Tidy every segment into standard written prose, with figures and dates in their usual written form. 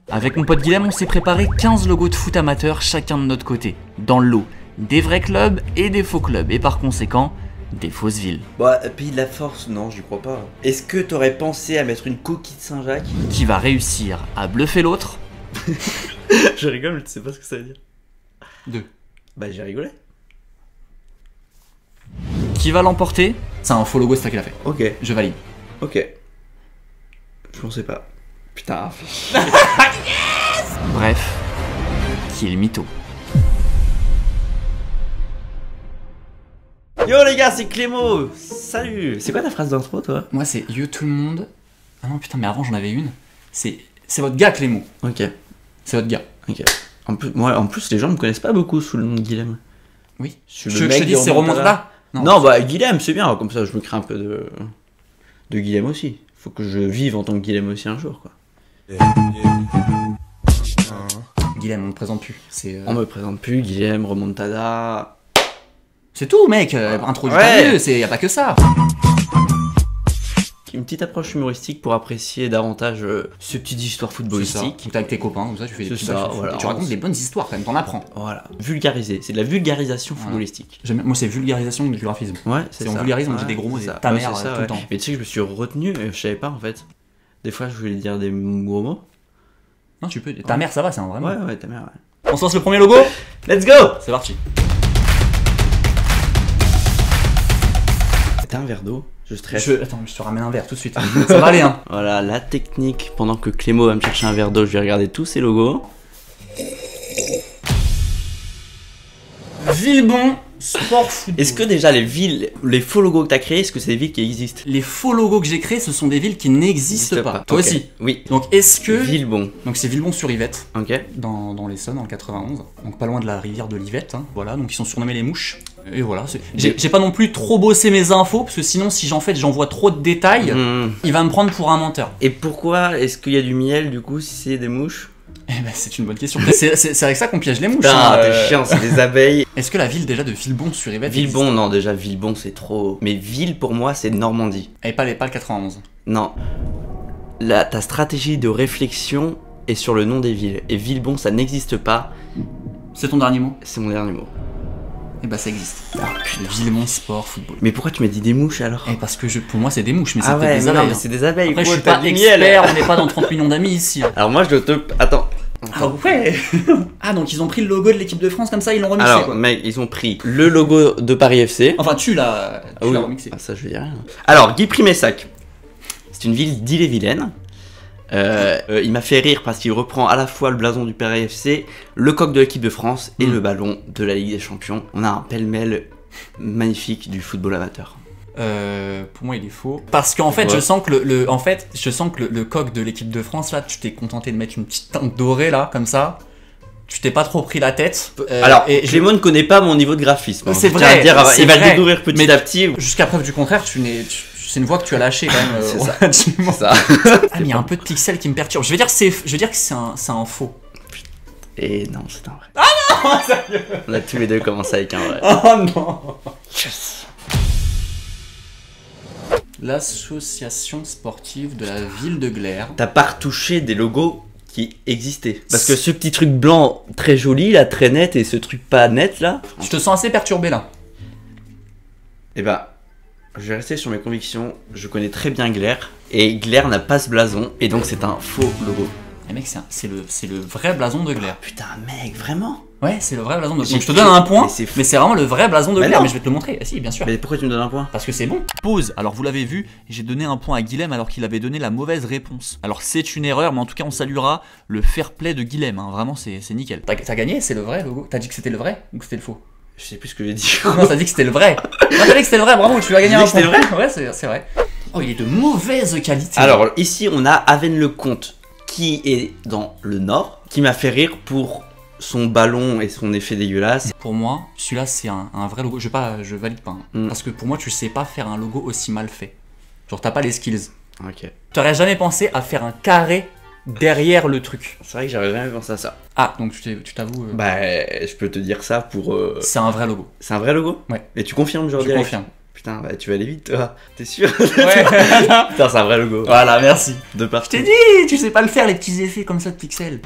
Avec mon pote Guilhem, on s'est préparé 15 logos de foot amateurs chacun de notre côté. Dans le lot, des vrais clubs et des faux clubs, et par conséquent, des fausses villes. Bah, Pays de la Force, non, j'y crois pas. Est-ce que t'aurais pensé à mettre une coquille de Saint-Jacques? Qui va réussir à bluffer l'autre? Je rigole, mais tu sais pas ce que ça veut dire. 2. Bah, j'ai rigolé. Qui va l'emporter? C'est un faux logo, c'est ça qu'il a fait. Ok, Je valide. ok. Je pensais pas. Putain. Bref, qui est le mytho? Yo les gars, c'est Clémo. Salut. C'est quoi ta phrase d'intro, toi? Moi, c'est yo tout le monde. Ah non, putain, mais avant j'en avais une. C'est votre gars, Clémo. Ok, C'est votre gars. ok. En plus, les gens me connaissent pas beaucoup sous le nom de Guilhem. Oui. Je Je te dis, c'est remonte-là. Non, bah Guilhem, c'est bien. Comme ça, je me crée un peu de Guilhem aussi. Faut que je vive en tant que Guilhem aussi un jour, quoi. Guilhem, on ne présente plus. C'est On me présente plus, Guilhem, remontada. c'est tout, mec. Introduit Ouais. mieux, y a pas que ça. Une petite approche humoristique pour apprécier davantage ces petites histoires footballistiques. T'es avec tes copains, comme ça, tu fais des C'est petits ça, blagues. voilà. Et tu racontes des bonnes histoires quand même, t'en apprends. Voilà. Vulgariser, c'est de la vulgarisation Voilà. footballistique. Moi, c'est vulgarisation et graphisme. Ouais, C'est on vulgarise, on dit des gros mots, c'est ça. ta Ouais, mère, c'est ça, tout le temps. Mais tu sais que je me suis retenu, je savais pas en fait. Des fois, je voulais dire des gros mots. Non, tu peux. Ta mère, ça va, c'est un vrai mot. Ouais, ta mère, ouais. On se lance le premier logo. Let's go! C'est parti. T'as un verre d'eau? Je stresse. Attends, je te ramène un verre tout de suite. Ça va aller, hein. Voilà, la technique, pendant que Clémo va me chercher un verre d'eau, je vais regarder tous ces logos. Villebon, sport football. Est-ce que déjà les villes, les faux logos que t'as créés, est-ce que c'est des villes qui existent? Les faux logos que j'ai créés, ce sont des villes qui n'existent pas. Toi Ok. aussi. Oui. Donc, est-ce que. Villebon. Donc, c'est Villebon-sur-Yvette. Ok. Dans l'Essonne, en 91, donc pas loin de la rivière de l'Yvette, hein. Voilà, donc ils sont surnommés les mouches, et voilà, j'ai pas non plus trop bossé mes infos, parce que sinon si j'envoie trop de détails, il va me prendre pour un menteur. Et pourquoi est-ce qu'il y a du miel du coup si c'est des mouches? Eh ben c'est une bonne question, c'est avec ça qu'on piège les mouches. Putain, t'es chiant, c'est des abeilles. Est-ce que la ville déjà de Villebon-sur-Yvette Villebon, non, déjà Villebon c'est trop... Mais ville pour moi c'est Normandie. Et pas le 91. Non. Là, ta stratégie de réflexion est sur le nom des villes. Et Villebon ça n'existe pas, C'est ton dernier mot? c'est mon dernier mot. Eh ben ça existe. Ah, putain. Villebon sport football. Mais pourquoi tu m'as dit des mouches alors? Et parce que pour moi c'est des mouches, mais c'est Ah peut-être ouais, des mais non, abeilles. mais c'est des abeilles. Après je gros, suis t'as pas du miel. expert, on n'est pas dans 30 millions d'amis ici. Hein. Alors moi je dois te... Attends. Ah ouais. Ah donc ils ont pris le logo de l'équipe de France comme ça, ils l'ont remixé Alors quoi. mec, ils ont pris le logo de Paris FC. Enfin tu l'as oui. remixé. Ah, ça je veux dire rien. Alors Guy Primessac, c'est une ville d'Ille-et-Vilaine. Il m'a fait rire parce qu'il reprend à la fois le blason du Paris FC, le coq de l'équipe de France et le ballon de la Ligue des Champions. On a un pêle-mêle magnifique du football amateur. Pour moi il est faux. Parce qu'en fait Ouais. je sens que le coq de l'équipe de France là, tu t'es contenté de mettre une petite teinte dorée là, comme ça. Tu t'es pas trop pris la tête. Alors, et Clément ne connaît pas mon niveau de graphisme. hein. C'est Je tiens vrai, à dire, c'est il va vrai. le découvrir petit Mais- à petit. jusqu'à preuve du contraire, c'est une voix que tu as lâchée quand même. C'est ça. relativement. Ça. Ah mais il y a un peu de pixels qui me perturbe. Je veux dire que c'est un faux. Et non, c'est un vrai. Ah non, sérieux. On a tous les deux commencé avec un vrai. Oh non. Yes. L'association sportive de la ville de Glère. T'as pas retouché des logos qui existaient. Parce que ce petit truc blanc très joli, là, très net, et ce truc pas net, là. Je te sens assez perturbé là. Eh ben, je vais rester sur mes convictions. Je connais très bien Glère. Et Glère n'a pas ce blason. Et donc, c'est un faux logo. Et mec, c'est le vrai blason de Glère. Putain, mec, vraiment? Ouais, c'est le vrai blason de J'ai Donc je te cru- donne un point, mais c'est fou. mais c'est vraiment le vrai blason de Mais Glère. non. Mais je vais te le montrer. Ah si, bien sûr. Mais pourquoi tu me donnes un point? Parce que c'est bon. Pause. Alors vous l'avez vu, j'ai donné un point à Guilhem alors qu'il avait donné la mauvaise réponse. Alors c'est une erreur, mais en tout cas on saluera le fair play de Guilhem. Hein. Vraiment, c'est nickel. T'as gagné, c'est le vrai logo. T'as dit que c'était le vrai ou que c'était le faux? Je sais plus ce que j'ai dit. Non, t'as dit que c'était le vrai. Non, t'as dit que c'était le vrai. Bravo, tu as gagné J'ai un dit que point. c'était Ouais, c'est vrai. Oh, il est de mauvaise qualité. Alors, ici, on a Avesnes-le-Comte, qui est dans le nord, qui m'a fait rire pour son ballon et son effet dégueulasse. Pour moi, celui-là c'est un vrai logo. Je valide pas. Hein. Mm. Parce que pour moi, tu sais pas faire un logo aussi mal fait. Genre, t'as pas les skills. Ok. T'aurais jamais pensé à faire un carré derrière le truc. C'est vrai que j'avais jamais pensé à ça. Ah, donc tu t'avoues. Bah, je peux te dire ça pour... C'est un vrai logo. C'est un vrai logo? Ouais. Et tu confirmes, Je Jordi? Alex confirme. Putain, Putain, bah, tu vas aller vite, toi. T'es sûr? Ouais. Putain, c'est un vrai logo. Voilà, merci. De Je partout. t'ai dit, tu sais pas le faire, les petits effets comme ça de pixels.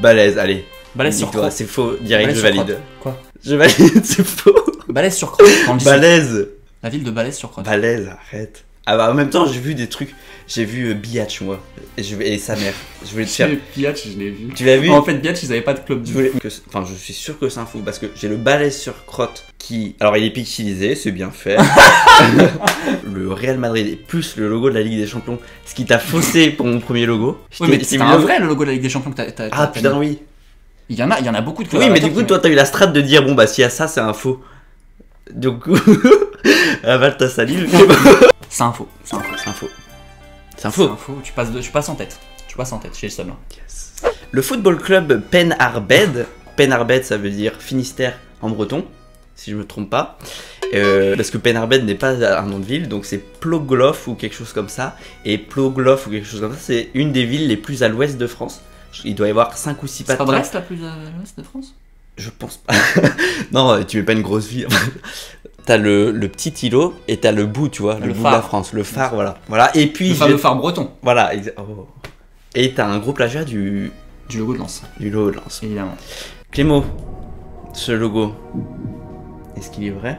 Balèze, allez. Balèze sur Dis-toi, crotte. c'est faux. Direct, Balèze je sur valide. crotte. Quoi? Je valide, c'est faux. Balèze sur crotte. Dans le dictionnaire. Balèze. La ville de Balèze sur crotte. Balèze, arrête. Ah bah en même temps, j'ai vu des trucs. J'ai vu Biatch, moi. Et sa mère. Je voulais te faire. Biatch, je l'ai vu. Tu l'as vu? En fait, Biatch, ils avaient pas de club Je du voulais enfin, je suis sûr que c'est un fou parce que j'ai le balèze sur crotte qui. Alors, il est pixelisé, c'est bien fait. Le Real Madrid et plus le logo de la Ligue des Champions, ce qui t'a faussé pour mon premier logo. Oui, mais c'est un vrai le logo de la Ligue des Champions que t'as. Ah putain, oui. Il y en a beaucoup de clubs. Oui, mais du coup, toi, t'as eu la strat de dire bon, bah, s'il y a ça, c'est un faux. Du coup, avale ta salive. C'est un faux. C'est un faux. C'est un faux. C'est un C'est faux. un faux. Tu passes en tête. Tu passes en tête, j'ai le seum là. Yes. Le football club Penarbed. Penarbed, ça veut dire Finistère en breton, si je me trompe pas. Parce que Penarbed n'est pas un nom de ville, donc c'est Plogloff ou quelque chose comme ça. Et Plogloff ou quelque chose comme ça, c'est une des villes les plus à l'ouest de France. Il doit y avoir 5 ou 6 C'est pas patins. Brest la plus à l'ouest de France? Je pense pas. Non, tu mets pas une grosse ville. T'as le petit îlot et t'as le bout, tu vois, le bout phare. de la France, le phare, voilà. Voilà, et puis. Le fameux phare breton. Voilà, oh. Et t'as un gros plagiat du logo de Lens. Du logo de Lens. Évidemment. Clément, ce logo, est-ce qu'il est vrai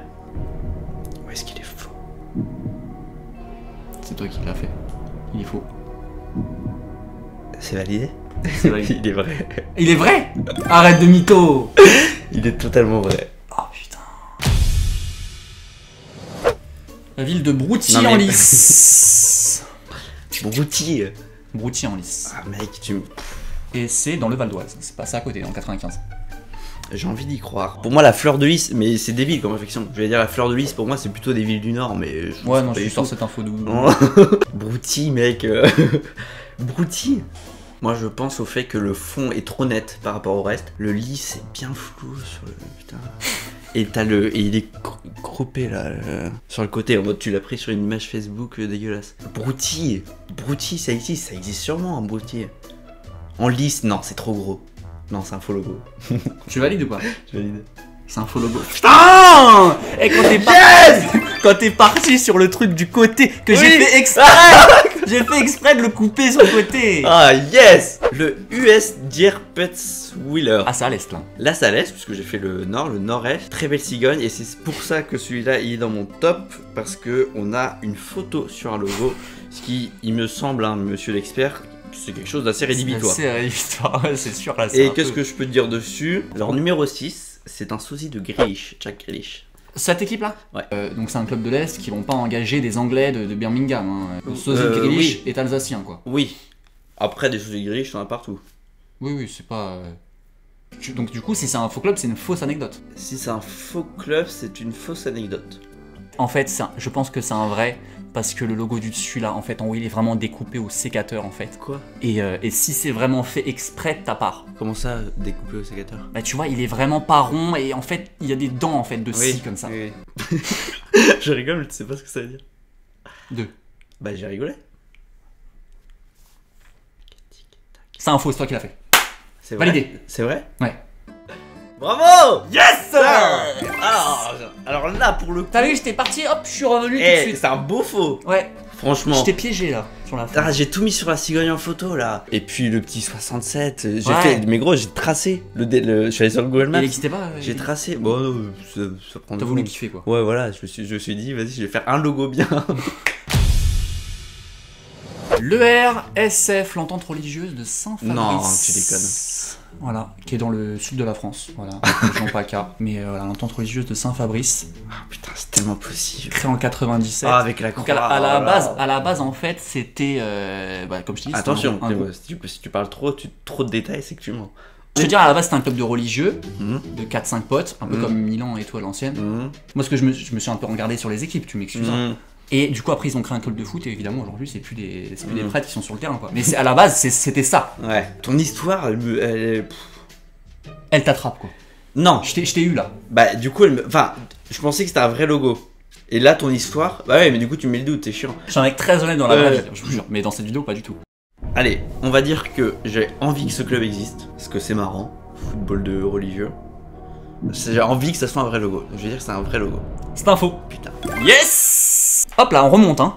ou est-ce qu'il est faux? C'est toi qui l'as fait. Il est faux. C'est validé? C'est validé. Il est vrai. Il est vrai? Arrête de mytho. Il est totalement vrai. Oh putain. La ville de Brouty Non, mais- en Lys. Brouty. Brouty en Lys. Ah mec, tu... Et c'est dans le Val d'Oise. C'est pas ça à côté, dans le 95. J'ai envie d'y croire. Pour moi, la fleur de lys, mais c'est des villes comme réflexion. Je vais dire la fleur de lys, pour moi, c'est plutôt des villes du Nord, mais... Je Ouais, sais non, pas je du sors tout. cette info de. Brouty, mec. Brouty. Moi, je pense au fait que le fond est trop net par rapport au reste. Le lys, c'est bien flou sur le... Putain... Et il est groupé là, sur le côté, en mode tu l'as pris sur une image Facebook dégueulasse. Brouty, ça existe sûrement un Brouty. En lisse, non, c'est trop gros. Non, c'est un faux logo. Tu valides ou pas? Je valide. C'est un faux logo. Putain! Et quand t'es parti sur le truc du côté, que j'ai Oui. fait exprès! J'ai fait exprès de le couper sur le côté! Ah yes! Le US Dierpetzwiller. Ah, c'est à l'est là. Là, c'est à l'est, puisque j'ai fait le nord, le nord-est. Très belle cigogne, et c'est pour ça que celui-là, il est dans mon top, parce que on a une photo sur un logo, ce qui, il me semble, hein, monsieur l'expert, c'est quelque chose d'assez rédhibitoire. C'est rédhibitoire, ouais, c'est sûr là. Et qu'est-ce que je peux te dire dessus? Alors, numéro 6, c'est un sosie de Grealish, Jack Grealish. Cette équipe là? Ouais. Donc c'est un club de l'Est qui vont pas engager des Anglais de Birmingham. Hein. Le sosie de Grealish oui. est alsacien quoi. Oui. Après, des sosies de Grealish, t'en as partout. Oui, c'est pas. Donc du coup, si c'est un faux club, c'est une fausse anecdote. Si c'est un faux club, c'est une fausse anecdote. En fait, je pense que c'est un vrai parce que le logo du dessus là, en fait, en haut, il est vraiment découpé au sécateur en fait. Quoi? Et si c'est vraiment fait exprès de ta part, Comment ça, découpé au sécateur? bah tu vois, il est vraiment pas rond et en fait, il y a des dents en fait de scie comme ça. Oui. Je rigole, mais tu sais pas ce que ça veut dire. Deux. Bah, j'ai rigolé. C'est un faux, c'est toi qui l'as fait. C'est vrai. Validé. C'est vrai? Ouais. Bravo! Yes! Alors là, pour le coup. T'as vu, j'étais parti, hop, je suis revenu tout de Eh, suite. c'est un beau faux. Ouais. Franchement. Je t'ai piégé là, sur la fin. Ah, j'ai tout mis sur la cigogne en photo là. Et puis le petit 67, j'ai Ouais. fait. Mais gros, j'ai tracé. Je suis allé sur le Google Maps. Il existait pas. J'ai tracé. Bon, ça prend T'as du voulu temps. kiffer quoi. Ouais, voilà, je me suis dit, vas-y, je vais faire un logo bien. L'ERSF, l'entente religieuse de Saint-Fabrice. Non, tu déconnes. Voilà, qui est dans le sud de la France. Voilà, région PACA. Mais voilà, l'entente religieuse de Saint-Fabrice, Ah putain, c'est tellement possible. créée en 97. Ah, avec la croix. Donc à la oh là base, là. en fait, c'était, comme je te dis, c'était Attention, un groupe. si tu parles trop de détails, c'est que tu mens. Je veux dire, à la base, c'était un club de religieux, Mhm. de 4-5 potes, un peu Mhm. comme Milan et toi à l'ancienne. Mhm. Moi, ce que je me suis un peu regardé sur les équipes, tu m'excuses. Mhm. Et du coup, après, ils ont créé un club de foot, et évidemment, aujourd'hui, c'est plus des Mhm. prêtres qui sont sur le terrain, quoi. Mais à la base, c'était ça. Ouais. Ton histoire, pff. Elle t'attrape, quoi. Non. Je t'ai eu là. Bah, du coup, enfin, je pensais que c'était un vrai logo. Et là, ton histoire, bah ouais, mais du coup, tu mets le doute, t'es chiant. Je suis un mec très honnête dans la Ouais. vraie vie, je vous jure. Mais dans cette vidéo, pas du tout. Allez, on va dire que j'ai envie que ce club existe, parce que c'est marrant, football de religieux. J'ai envie que ça soit un vrai logo. Je veux dire que c'est un vrai logo. C'est un faux. Putain. Yes. Hop là, on remonte, hein.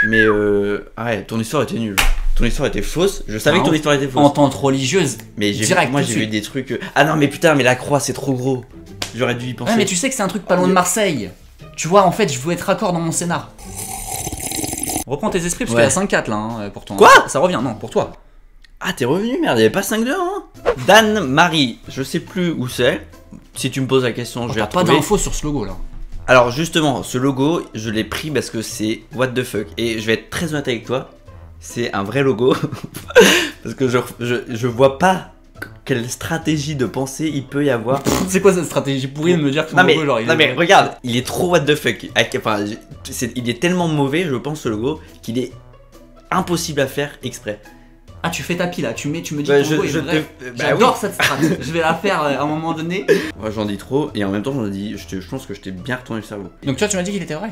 Mais ouais, ton histoire était nulle. Ton histoire était fausse. Je savais que ton histoire était fausse. Entente religieuse. Mais moi j'ai vu des trucs. Ah non, mais putain, mais la croix c'est trop gros. J'aurais dû y penser. Ouais, mais tu sais que c'est un truc pas loin de Marseille. Tu vois, en fait, je veux être raccord dans mon scénar. Reprends tes esprits parce qu'il y a 5-4 là, hein, pour toi. Quoi? Ça revient, non, pour toi. Ah, t'es revenu, merde, il y avait pas 5-2, hein. Dan Marie, je sais plus où c'est. Si tu me poses la question, je vais T'as pas retrouver. d'infos sur ce logo là. Alors justement, ce logo, je l'ai pris parce que c'est what the fuck. Et je vais être très honnête avec toi, c'est un vrai logo. Parce que je vois pas quelle stratégie de pensée il peut y avoir. C'est quoi cette stratégie pourrie de me dire que ton Non mais, logo, genre, regarde, il est trop what the fuck. Enfin, il est tellement mauvais, je pense, ce logo, qu'il est impossible à faire exprès. Ah, tu fais tapis là, tu me dis Bah, que ton logo est vrai. J'adore cette strat. Je vais la faire à un moment donné. Moi j'en dis trop, et en même temps j'en dis, je pense que je t'ai bien retourné le cerveau. Donc toi, tu m'as dit qu'il était vrai.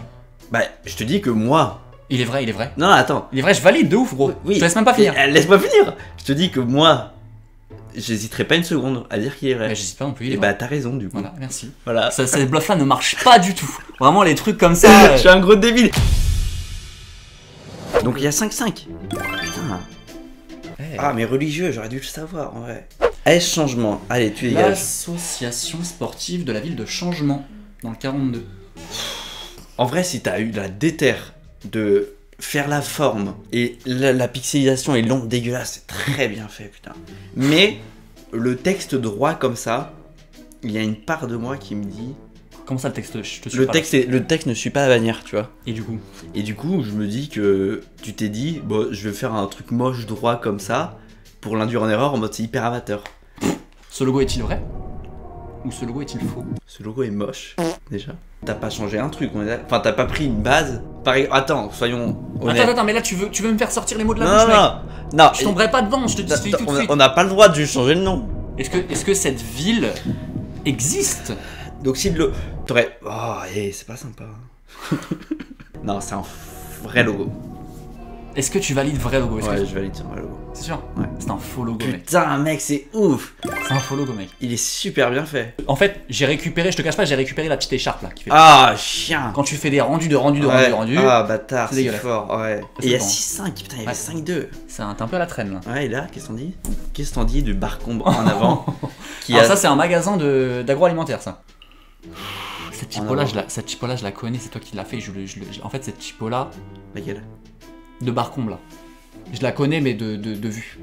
Bah, je te dis que moi... Il est vrai, il est vrai. Non, attends. Il est vrai, je valide de ouf, gros. Oui. Je te laisse même pas finir. Laisse-moi finir. Je te dis que moi, j'hésiterai pas une seconde à dire qu'il est vrai. Bah, j'hésite pas non plus, il est Et vrai. bah, t'as raison du coup. Voilà, merci. Voilà. Ces bluffs là ne marchent pas du tout. Vraiment, les trucs comme ça. Je suis un gros débile. Donc il y a 5-5. Putain. Ah, mais religieux, j'aurais dû le savoir en vrai. AS Changement, allez, tu dégages. L'association sportive de la ville de Changement, dans le 42. En vrai, si t'as eu la déterre de faire la forme et la pixelisation et l'ombre dégueulasse, c'est très bien fait, putain. Mais le texte droit comme ça, il y a une part de moi qui me dit... Comment ça le texte? Je te suis Le pas texte ne suit pas la bannière, tu vois. Et du coup? Et du coup, je me dis que tu t'es dit, bon, je vais faire un truc moche droit comme ça pour l'induire en erreur en mode c'est hyper amateur. Ce logo est-il vrai? Ou ce logo est-il faux? Ce logo est moche, déjà. T'as pas changé un truc, enfin t'as pas pris une base. Attends, soyons honnêtes. Attends, mais là tu veux me faire sortir les mots de la Non, bouche, mec. non. Je tomberai pas dedans, je te dis tout de suite. On n'a pas le droit de changer le nom. Est-ce que cette ville existe? Donc si le... T'aurais... Oh, c'est pas sympa. Non, c'est un vrai logo. Est-ce que tu valides vrai logo? Ouais, je valide, c'est un vrai logo. C'est sûr? Ouais. C'est un faux logo, mec. Putain, mec, c'est ouf. C'est un faux logo, mec. Il est super bien fait. En fait, j'ai récupéré, je te cache pas, j'ai récupéré la petite écharpe là. Qui fait... Ah, chien. Quand tu fais des rendus de rendus. Ah, bâtard, c'est dégueulasse. fort, ouais. C'est Et il y a bon. 6-5, putain, il y avait 5-2. C'est un peu à la traîne là. Ouais, et là, qu'est-ce qu'on dit? Qu'est-ce qu'on dit du Barcombe en avant Alors ça, c'est un magasin d'agroalimentaire, ça. Cette typo-là, je la connais, c'est toi qui l'as fait. En fait, cette typo-là, Laquelle? de Barcombe là. Je la connais, mais de vue.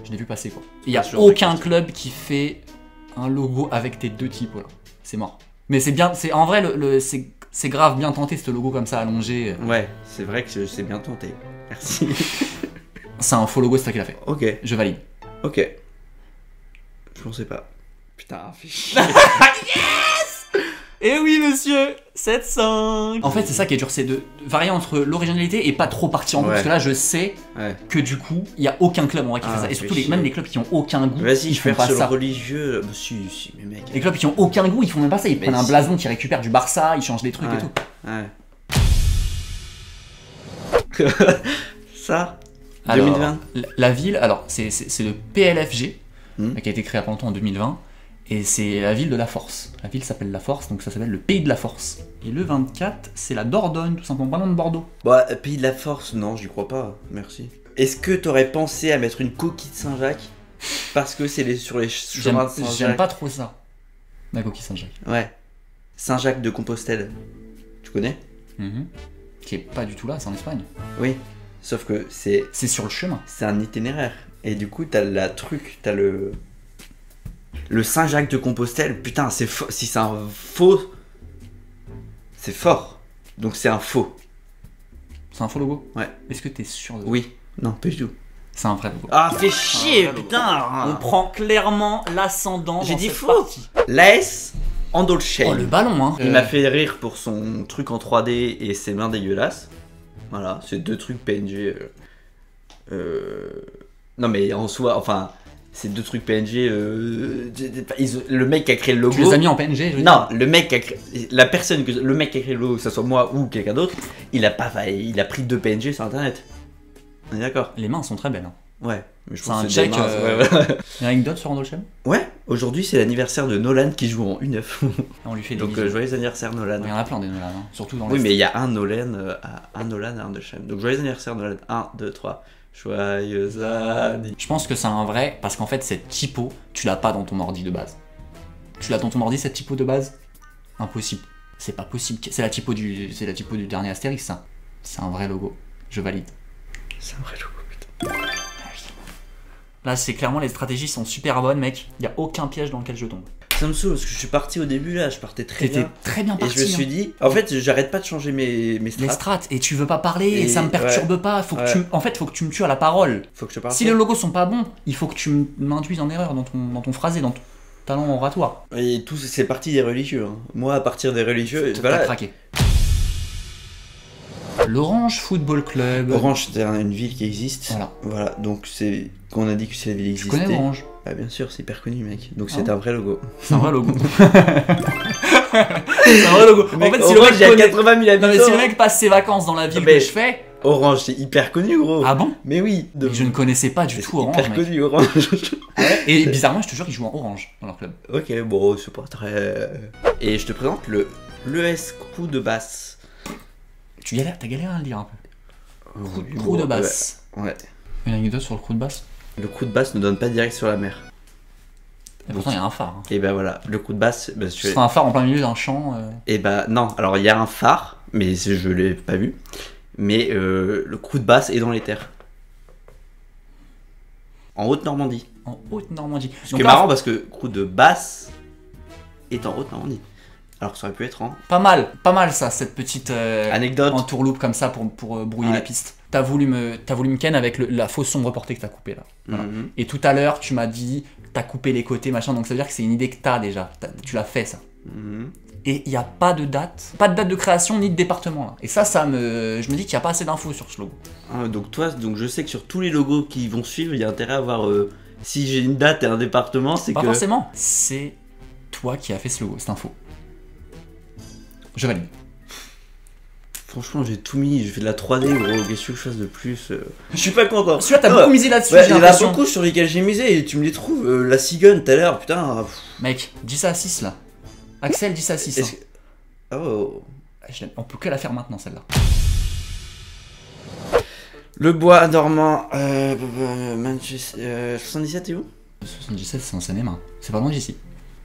Je l'ai vu passer quoi. Il y a Toujours aucun club qui fait un logo avec tes deux typos là. C'est mort. Mais c'est bien, en vrai, c'est grave bien tenté ce logo comme ça allongé. Ouais, c'est vrai que c'est bien tenté. Merci. C'est un faux logo, c'est toi qui l'a fait. Ok, Je valide. ok. Je pensais pas. Putain, fais chier. Eh oui, monsieur, 7-5. En fait, c'est ça qui est dur, c'est de varier entre l'originalité et pas trop partir en goût. Ouais. Parce que là, je sais Ouais. que du coup, il y a aucun club en vrai qui fait ça. Et surtout, même les clubs qui ont aucun goût, Vas-y, ils je font fais pas sur le ça. religieux. Si, mais mec. Les clubs qui ont aucun goût, ils font même pas ça. Ils Mais prennent un si. blason qui récupère du Barça, ils changent des trucs et tout. Ouais. Ça, Alors, 2020. la ville, alors, c'est le PLFG, Hmm. qui a été créé il y a pas longtemps en 2020. Et c'est la ville de la Force. La ville s'appelle la Force, donc ça s'appelle le pays de la Force. Et le 24, c'est la Dordogne, tout simplement, pas loin de Bordeaux. Bah, pays de la force, non, j'y crois pas. Merci. Est-ce que t'aurais pensé à mettre une coquille de Saint-Jacques parce que c'est sur les chemins de J'aime Saint-Jacques? pas trop ça. La coquille Saint-Jacques. Ouais. Saint-Jacques de Compostelle. Tu connais? Qui est pas du tout là, c'est en Espagne. Oui. Sauf que c'est C'est sur le chemin. un itinéraire. Et du coup, t'as t'as le Saint-Jacques de Compostelle. Putain, c'est faux. Si c'est un faux, c'est fort. Donc c'est un faux. C'est un faux logo? Ouais. Est-ce que t'es sûr de... Oui. Non, pas du tout. C'est un vrai logo. Ah, fais chier, vrai logo. putain. On prend clairement l'ascendant. J'ai dans dit cette faux. partie. L'AS Andolche. Oh, le ballon, hein. Il m'a fait rire pour son truc en 3D et ses mains dégueulasses. Voilà, c'est deux trucs PNG. Non mais en soi, enfin, c'est deux trucs PNG. Le mec qui a créé le logo. Tu les as mis en PNG, je veux Non, dire. le mec qui a créé, le mec qui a créé le logo, que ce soit moi ou quelqu'un d'autre, il a pris deux PNG sur internet. On est d'accord? Les mains sont très belles. Hein. Ouais. Mais je C'est pense un que check, des mains, ouais. Une anecdote sur Andolchem? Ouais, Aujourd'hui, c'est l'anniversaire de Nolan qui joue en U9. On lui fait des Donc, bisous. joyeux anniversaire, Nolan. Il y en a plein des Nolan, hein. Surtout dans Oui, l'Est. mais il y a un Nolan, un Nolan et un de Shyamalan. Donc, joyeux anniversaire, Nolan. 1, 2, 3. Joyeux anniversaire. Je pense que c'est un vrai, parce qu'en fait, cette typo, tu l'as pas dans ton ordi de base. Tu l'as dans ton ordi, cette typo de base? Impossible. C'est pas possible. C'est la typo du dernier Astérix, ça. C'est un vrai logo. Je valide. C'est un vrai logo, putain. Là, c'est clairement, les stratégies sont super bonnes, mec. Il y a aucun piège dans lequel je tombe. Ça me saoule parce que je suis parti au début là, je partais très T'étais bien. très bien Et parti. je me suis dit, en fait, j'arrête pas de changer mes Les strats. strats, et tu veux pas parler, et Et ça me perturbe pas. Faut que en fait, faut que tu me tues à la parole. Faut que je parle. Si les logos sont pas bons, il faut que tu m'induises en erreur dans ton phrasé, dans ton talent oratoire. Et tout, c'est parti des religieux. Hein. Moi, à partir des religieux, T'as voilà. craqué. L'Orange Football Club. Orange, c'est une ville qui existe. Voilà. Voilà, donc c'est qu'on a dit que cette ville Tu existait. connais Orange? Bah bien sûr, c'est hyper connu, mec. Donc Ah c'est ouais. un vrai logo. C'est un vrai logo. C'est un vrai logo. En fait, si le Orange, mec il y a connaît- 80 000 habitants. Non, mais si le mec passe ses vacances dans la ville Mais- que je fais. Orange, c'est hyper connu, gros. Ah bon? Mais oui. Mais je ne connaissais pas du C'est tout Orange. hyper Mec. connu, Orange. Ah ouais. Et bizarrement, je te jure qu'ils jouent en Orange dans leur club. Ok, bon, c'est pas très. Et je te présente l'ES Crew de Basse. Tu galères, t'as galéré à le dire un peu. Oui, Crew de basse. Ouais. Une anecdote sur le crew de basse? Le Crew de Basse ne donne pas direct sur la mer. Et pourtant, il y a un phare. Hein. Et ben voilà, le Crew de Basse. Bah, Ce sera un phare en plein milieu d'un champ. Et bah non, alors il y a un phare, mais je l'ai pas vu. Mais le Crew de Basse est dans les terres. En Haute-Normandie. En Haute-Normandie. Ce qui est marrant parce que Crew de Basse est en Haute-Normandie. Alors que ça aurait pu être en Pas mal ça, cette petite anecdote. entourloupe comme ça pour brouiller Ouais. les pistes. T'as voulu me ken avec la fausse sombre reportée que t'as coupée là. Voilà. Mhm. Et tout à l'heure, tu m'as dit, t'as coupé les côtés, machin, donc ça veut dire que c'est une idée que t'as déjà. Tu l'as fait ça. Mhm. Et il n'y a pas de date de création ni de département là. Et ça je me dis qu'il n'y a pas assez d'infos sur ce logo. Ah, donc toi, donc je sais que sur tous les logos qui vont suivre, il y a intérêt à avoir. Si j'ai une date et un département, c'est Pas que. forcément. C'est toi qui as fait ce logo, c'est info. Je valide. Franchement, j'ai tout mis, j'ai fait de la 3D, gros. Qu'est-ce que je fasse de plus Je suis pas content. Celui-là, t'as Ouais. beaucoup misé là-dessus, Ouais, j'ai il y en a l'impression. beaucoup sur lesquels j'ai misé et tu me les trouves. La cigogne tout à l'heure, putain. Mec, 10 à 6 là. Axel, 10 à 6. Est-ce que- Oh. On peut que la faire maintenant celle-là. Le bois dormant, Manchester, 77 et où 77, c'est en Seine-et-Marne. C'est pas loin d'ici.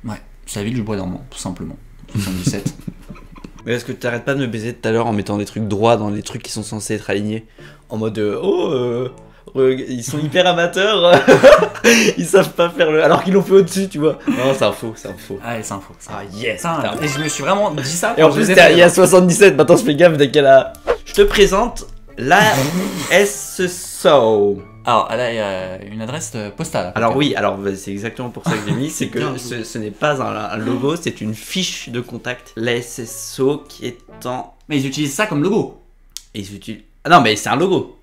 Ouais, c'est la ville du bois dormant, tout simplement. 77. Mais est-ce que tu t'arrêtes pas de me baiser tout à l'heure en mettant des trucs droits dans les trucs qui sont censés être alignés? En mode ils sont hyper amateurs, ils savent pas faire le. Alors qu'ils l'ont fait au-dessus, tu vois. Non, c'est un faux, c'est un faux. Ah, c'est un faux. Ah yes! Putain, et je me suis vraiment dit ça. Et en quand je plus, les ai fait. il y a 77, maintenant je fais gaffe dès qu'elle a. Je te présente la SSO. Alors, là, il y a une adresse postale. Alors oui, alors bah, c'est exactement pour ça que j'ai mis, c'est que ce n'est pas un logo, c'est une fiche de contact. La SSO qui est en... Mais ils utilisent ça comme logo. Et ils utilisent... Ah non, mais c'est un logo.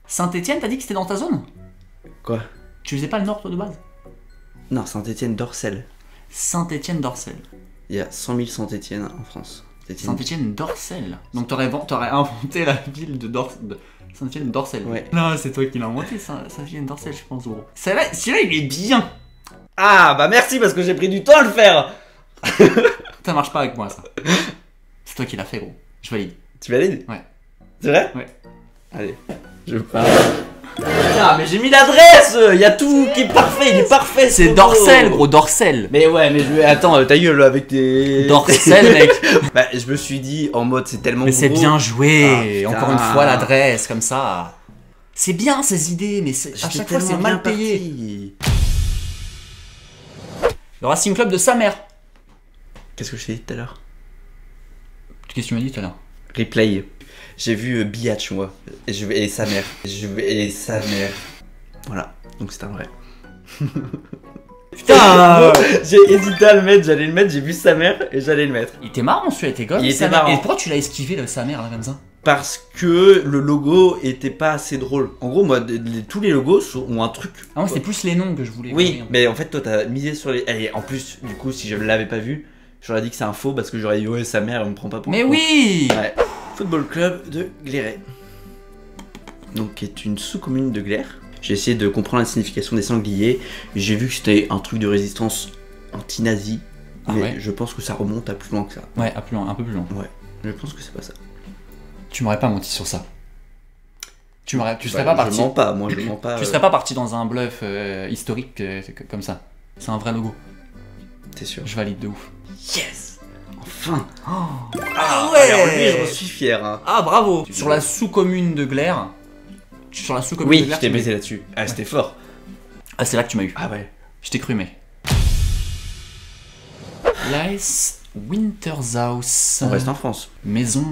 Saint-Etienne, t'as dit que c'était dans ta zone? Quoi? Tu faisais pas le nord, toi, de base? Non, Saint-Étienne-Dorcel. Saint-Etienne-Dorcel. Il y a 100 000 Saint-Étienne en France. Saint-Etienne-Dorcel. Donc t'aurais inventé la ville de Saint-Etienne-Dorcel. Ouais. Non, c'est toi qui l'as inventé, Saint-Etienne-Dorcel, je pense, gros. Celui-là, il est bien. Ah bah merci parce que j'ai pris du temps à le faire. Ça marche pas avec moi, ça. C'est toi qui l'as fait, gros. Je valide. Tu valides? Ouais. C'est vrai? Ouais. Allez, je pars. Ah mais j'ai mis l'adresse. Il y a tout qui est parfait, il est parfait. C'est logo. Dorcel, gros, Dorcel. Mais ouais, mais je vais... Attends, ta gueule avec tes... Dorcel, mec. Bah, je me suis dit en mode c'est tellement Mais c'est gros. bien joué. Ah, Encore putain. une fois, l'adresse, comme ça. C'est bien ces idées, mais à J'étais chaque fois, c'est tellement mal bien payé. parti. Le Racing Club de sa mère. Qu'est-ce que je t'ai dit tout à l'heure? Qu'est-ce que tu m'as dit tout à l'heure? Replay. J'ai vu Biatch moi. Et sa mère. Et sa mère. Voilà. Donc c'est un vrai. Putain. J'ai hésité à le mettre, j'allais le mettre, j'ai vu sa mère et j'allais le mettre. Il était marrant celui-là, était gosse. Il était sa mère. marrant. Et pourquoi tu l'as esquivé, le sa mère, là, comme ça? Parce que le logo était pas assez drôle. En gros, moi, tous les logos ont un truc. Ah, moi, c'était plus les noms que je voulais. Oui, mais en fait, toi, t'as misé sur les. Et en plus, du coup, si je l'avais pas vu, j'aurais dit que c'est un faux parce que j'aurais dit, ouais, sa mère, elle me prend pas pour. Mais un con. oui. Ouais. Football Club de Glairet. Donc, qui est une sous-commune de Glairs. J'ai essayé de comprendre la signification des sangliers. J'ai vu que c'était un truc de résistance anti-nazi. Ah mais ouais. je pense que ça remonte à plus loin que ça. Ouais, à plus loin, un peu plus loin. Ouais, je pense que c'est pas ça. Tu m'aurais pas menti sur ça. Tu serais Bah, pas parti. Je mens pas, moi je mens pas. Tu serais pas parti dans un bluff historique comme ça. C'est un vrai logo. T'es sûr? Je valide de ouf. Yes! Enfin! Oh. Ah ouais. Alors lui, je suis fier. Hein. Ah bravo. Sur la sous-commune de Glaire. Sur la sous-commune de Oui, Glaire. je t'ai baisé là-dessus. Ah, c'était fort. Ah, c'est là que tu m'as eu. Ah ouais. Je t'ai cru, mec. Lice Wintershouse. On reste en France. Maison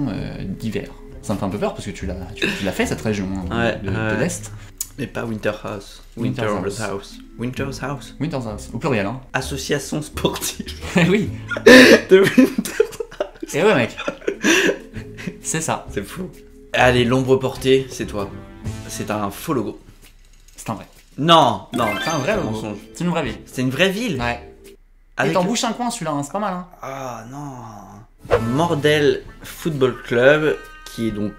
d'hiver. Ça me fait un peu peur parce que tu l'as fait cette région hein, Ouais, de l'Est. Mais pas Winter House. Winter's Winter's House. Winter's House. Wintershouse. Au pluriel, hein. Association sportive Oui. de Winter. Et ouais, mec. C'est ça. C'est fou. Allez, l'ombre portée, c'est toi. C'est un faux logo. C'est un vrai. Non, non, C'est un vrai logo. mensonge. C'est une vraie ville. C'est une vraie ville. Ouais. Avec Et t'en bouches un coin celui-là, hein, c'est pas mal, hein. Ah non. Mordel Football Club, qui est donc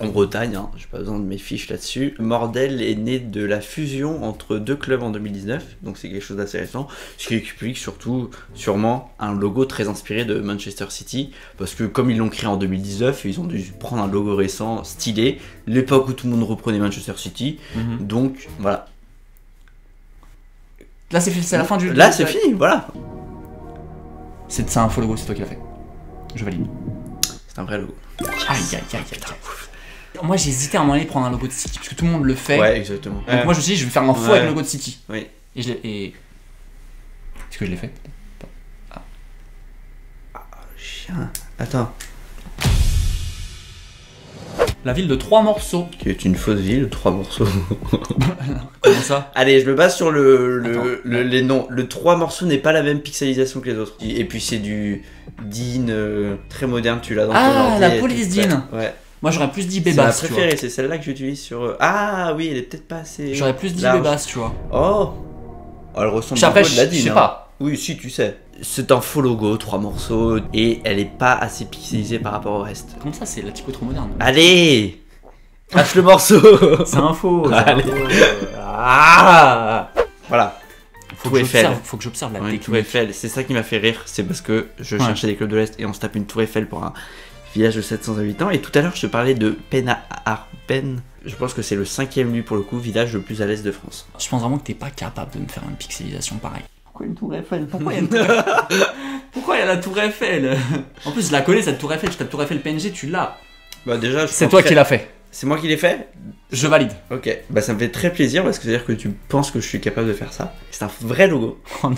en Bretagne, hein, j'ai pas besoin de mes fiches là-dessus. Mordel est né de la fusion entre deux clubs en 2019, donc c'est quelque chose d'assez récent, ce qui explique surtout, sûrement, un logo très inspiré de Manchester City, parce que comme ils l'ont créé en 2019, ils ont dû prendre un logo récent, stylé, l'époque où tout le monde reprenait Manchester City, donc voilà. Là, c'est la fin du. Là, c'est fini, voilà. C'est un faux logo, c'est toi qui l'as fait. Je valide. C'est un vrai logo. Aïe, aïe, aïe, aïe. Moi, j'ai hésité à un moment donné de prendre un logo de City, parce que tout le monde le fait. Ouais, exactement. Donc moi, je me suis dit, je vais faire un faux Ouais. avec le logo de City. Oui. Et je l'ai. Et... Est-ce que je l'ai fait? Chien. Attends. La ville de 3 morceaux. Qui est une fausse ville, 3 morceaux. Comment ça? Allez, je me base sur Attends. les noms. Le 3 morceaux n'est pas la même pixelisation que les autres. Et puis c'est du Dean très moderne, tu l'as dans ton Ah, ordi la et police tout. Dean. Ouais. Moi, j'aurais plus dit C'est ma Bébas, tu vois. préférée, c'est celle-là que j'utilise sur... Ah oui, elle est peut-être pas assez... J'aurais plus dit large. Bébas, tu vois. Oh, elle ressemble Après, un peu de la je Dean. sais hein. pas. Oui, si, tu sais. C'est un faux logo, 3 morceaux, et elle est pas assez pixelisée par rapport au reste. Comment ça, c'est la typo trop moderne? Allez, lâche le morceau. C'est un faux. Allez. Ah voilà. Faut Tout Eiffel. faut que j'observe la Ouais, technique. Tour Eiffel, c'est ça qui m'a fait rire, c'est parce que je Ouais. cherchais des clubs de l'Est et on se tape une Tour Eiffel pour un village de 700 habitants. Et tout à l'heure, je te parlais de Penarben. Je pense que c'est le 5e, lui, pour le coup, village le plus à l'Est de France. Je pense vraiment que t'es pas capable de me faire une pixelisation pareille. Pourquoi une tour Eiffel? Pourquoi il y a une tour Eiffel? Pourquoi il y a la tour Eiffel? En plus, je la connais cette tour Eiffel, je tape tour Eiffel PNG, tu l'as. Bah, déjà, je C'est pense toi très- qui l'as fait. C'est moi qui l'ai fait. Je valide. Ok, bah ça me fait très plaisir parce que c'est-à-dire que tu penses que je suis capable de faire ça. C'est un vrai logo. Oh non.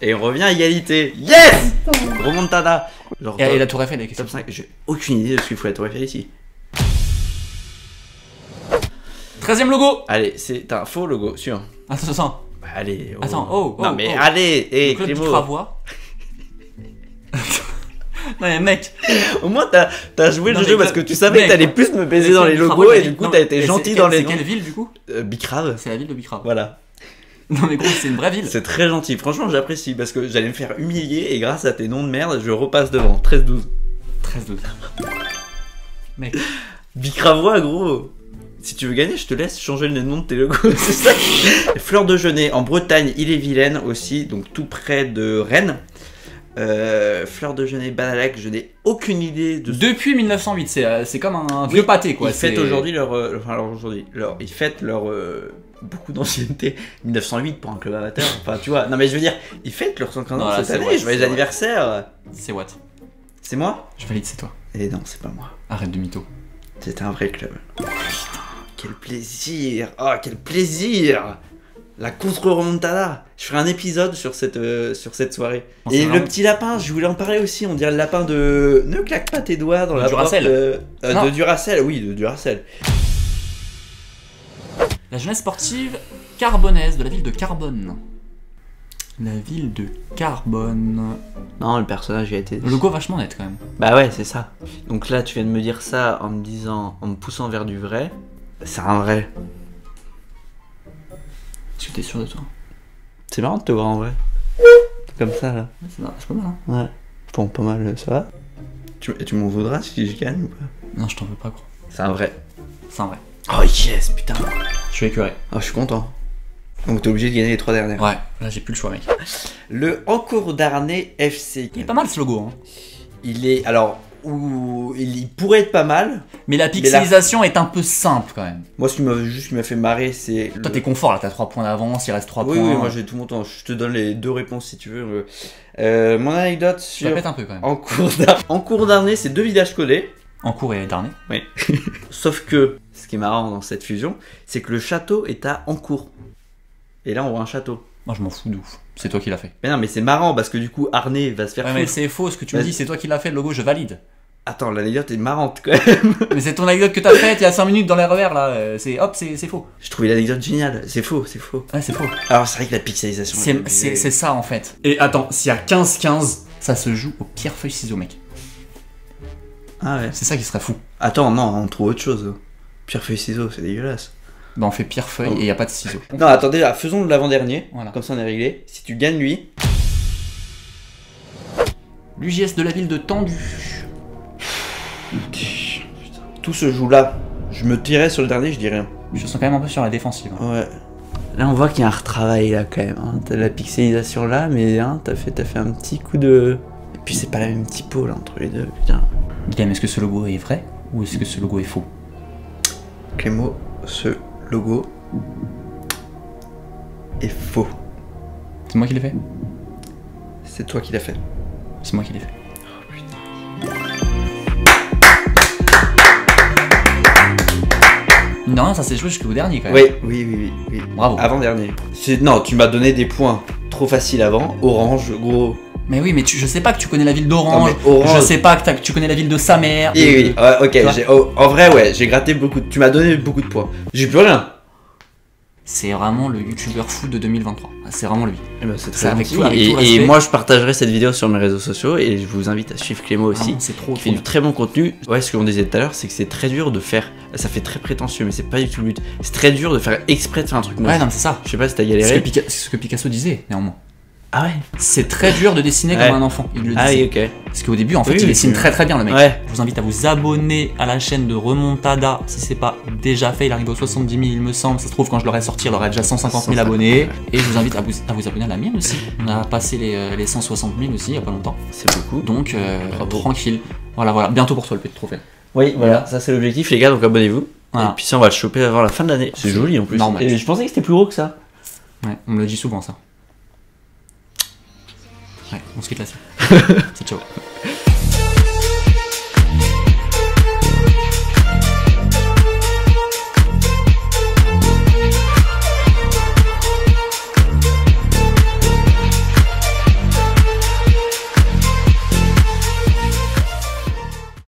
Et on revient à égalité. Yes. Remontada. Genre, Et la tour Eiffel, top 5, j'ai aucune idée de ce qu'il faut la Tour Eiffel ici. 13ème logo. Allez, c'est un faux logo, sûr. Attends. Bah, allez. Attends, oh, Non oh, mais oh. allez, Le club du Clément. Cravois. Non mais mec, Au moins t'as joué Non, le mais jeu parce que tu savais mec, que t'allais plus me baiser le dans club les du logos Cravois, et t'as du dit- coup non, t'as mais été c'est gentil quelle- dans les C'est noms. quelle ville du coup? Bicrave. C'est la ville de Bicrave. Voilà. Non mais gros, c'est une vraie ville. C'est très gentil. Franchement, j'apprécie parce que j'allais me faire humilier et grâce à tes noms de merde, je repasse devant. 13-12. 13-12. Mec. Bicravois, gros. Si tu veux gagner, je te laisse changer le nom de tes logos, c'est ça. Fleur de Genêt, en Bretagne, Ille-et-Vilaine aussi, donc tout près de Rennes. Fleur de Genêt, Banalac, je n'ai aucune idée de ce Depuis 1908, c'est comme un vieux pâté quoi. Ils fêtent c'est- aujourd'hui ils fêtent leur beaucoup d'ancienneté. 1908 pour un club amateur. Enfin, tu vois. Non, mais je veux dire, ils fêtent leur 115 Non, ans là, cette c'est année. vrai, Joyeux c'est anniversaire. C'est what? C'est moi? Je valide, c'est toi. Et non, c'est pas moi. Arrête de mytho. C'était un vrai club. Putain, quel plaisir. Oh, quel plaisir. La contre-remontada. Je ferai un épisode sur cette soirée. Oh, Et c'est le vraiment- petit lapin, je voulais en parler aussi. On dirait le lapin de... Ne claque pas tes doigts dans De la Duracell. porte, Non. de Duracell, oui, de Duracell. La jeunesse sportive carbonaise de la ville de Carbone. La ville de Carbone. Non, le personnage a été... Le logo vachement net quand même. Bah ouais, c'est ça. Donc là, tu viens de me dire ça en me disant, en me poussant vers du vrai. C'est un vrai. Est-ce que t'es sûr de toi? C'est marrant de te voir en vrai. Comme ça, là. Ouais, c'est pas mal hein. Ouais. Bon, pas mal, ça va. Tu m'en voudras si je gagne ou pas? Non, je t'en veux pas gros. C'est un vrai. C'est un vrai. Oh yes, putain. Je suis écœuré. Ah, je suis content. Donc t'es obligé de gagner les 3 dernières. Ouais, là j'ai plus le choix, mec. Le Encours d'Arnais FC. Il est pas mal ce logo, hein. Il est. Alors. Il pourrait être pas mal. Mais la pixelisation est un peu simple quand même. Moi, ce qui m'a fait marrer, c'est. Toi, t'es confort là, t'as 3 points d'avance, il reste 3 points. Oui, moi j'ai tout mon temps. Je te donne les 2 réponses si tu veux. Mon anecdote Je sur. répète un peu quand même. Encours d'Arnais, c'est 2 villages collés. Encours et Darnay. Oui. Sauf que, ce qui est marrant dans cette fusion, c'est que le château est à Encours. Et là, on voit un château. Moi, je m'en fous de ouf. C'est toi qui l'as fait. Mais non, mais c'est marrant parce que du coup, Arnais va se faire Ouais, mais c'est faux ce que tu me dis, c'est toi qui l'as fait, le logo, je valide. Attends, l'anecdote est marrante quand même. Mais c'est ton anecdote que t'as faite il y a 5 minutes dans les RER là. C'est hop, c'est faux. Je trouvais l'anecdote géniale. C'est faux, c'est faux. Ouais, c'est faux. Alors, c'est vrai que la pixelisation. C'est ça en fait. Et attends, s'il y a 15-15, ça se joue au pierre feuille ciseaux, mec. Ah ouais. C'est ça qui serait fou. Attends, non, on trouve autre chose. Pierre, feuille, ciseaux, c'est dégueulasse. Bah, on fait pierre feuille et il y a pas de ciseaux. Non, attends, déjà, faisons l'avant-dernier. Voilà. Comme ça, on est réglé. Si tu gagnes lui. L'UJS de la ville de Tendu. Tout se joue là. Je me tirais sur le dernier, je dis rien. Je sens quand même un peu sur la défensive. Ouais. Là, on voit qu'il y a un retravail là quand même. Hein. T'as la pixelisation là, mais hein, t'as fait un petit coup de. Et puis c'est pas la même typo là entre les deux, putain. Guillaume, est-ce que ce logo est vrai ou est-ce que ce logo est faux? Clément, ce logo est faux. C'est moi qui l'ai fait? C'est toi qui l'as fait. C'est moi qui l'ai fait. Non, ça s'est joué jusqu'au dernier quand même. Oui. Bravo. Avant-dernier. Non, tu m'as donné des points trop faciles avant. Orange, gros. Mais oui, mais je sais pas que tu connais la ville d'Orange. Non, mais Orange. Je sais pas que tu connais la ville de sa mère. Oui, ouais, ok. En vrai, ouais, j'ai gratté beaucoup. Tu m'as donné beaucoup de points. J'ai plus rien. C'est vraiment le youtubeur fou de 2023. C'est vraiment lui. Eh ben, c'est C'est très avec gentil. tout Et respect. moi, je partagerai cette vidéo sur mes réseaux sociaux et je vous invite à suivre Clément aussi. Vraiment, c'est trop Qui fait du très bon contenu. Ouais, ce qu'on disait tout à l'heure, c'est que c'est très dur de faire. Ça fait très prétentieux, mais c'est pas du tout le but. C'est très dur de faire exprès de faire un truc moche. Ouais, non, mais c'est ça. Je sais pas si t'as C'est galéré. ce que Picasso disait, néanmoins. Ah ouais. C'est très dur de dessiner Ouais. comme un enfant. Il le Ah disait. oui, ok. Parce qu'au début, en fait, Oui, il oui, dessine oui. très très bien, le mec. Ouais. Je vous invite à vous abonner à la chaîne de Remontada si c'est pas déjà fait. Il arrive aux 70 000, il me semble. Ça se trouve, quand je l'aurai sorti, il aura déjà 150 000 abonnés. Et je vous invite à vous abonner à la mienne aussi. On a passé les 160 000 aussi il y a pas longtemps. C'est beaucoup. Donc, Bravo. tranquille. Voilà. Bientôt pour toi le petit trophée. Oui, voilà, ça c'est l'objectif, les gars, donc abonnez-vous. Voilà. Et puis ça, on va le choper avant la fin de l'année. C'est joli en plus. Normal. Et je pensais que c'était plus gros que ça. Ouais, on me le dit souvent ça. Ouais, on se quitte là-dessus. C'est ciao.